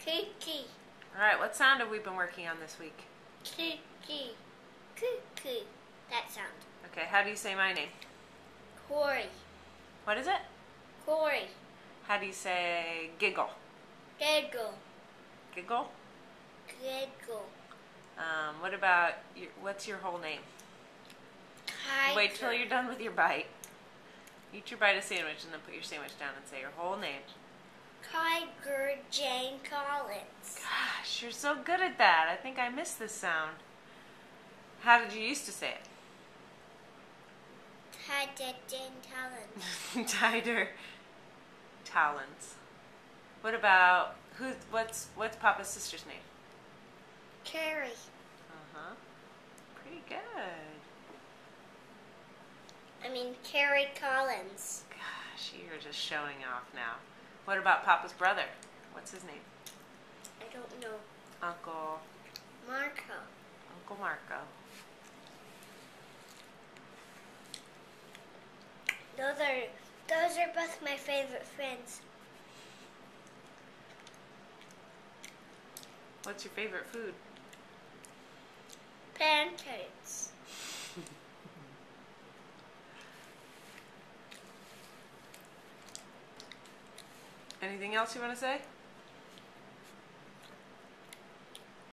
Cookie. Alright, what sound have we been working on this week? Cookie. Cuckoo. That sound. Okay, how do you say my name? Corey. What is it? Corey. How do you say giggle? Giggle. Giggle? Giggle. What about, what's your whole name? Tiger. Wait till you're done with your bite. Eat your bite of sandwich and then put your sandwich down and say your whole name. Tiger Jane Collins. Gosh, you're so good at that. I think I missed this sound. How did you used to say it? Tiger Jane Collins. Tighter talons. What about what's Papa's sister's name? Carrie. Pretty good. Carrie Collins. Gosh, you're just showing off now. What about Papa's brother? What's his name? I don't know. Uncle Marco. Those are both my favorite friends. What's your favorite food? Pancakes. Anything else you want to say?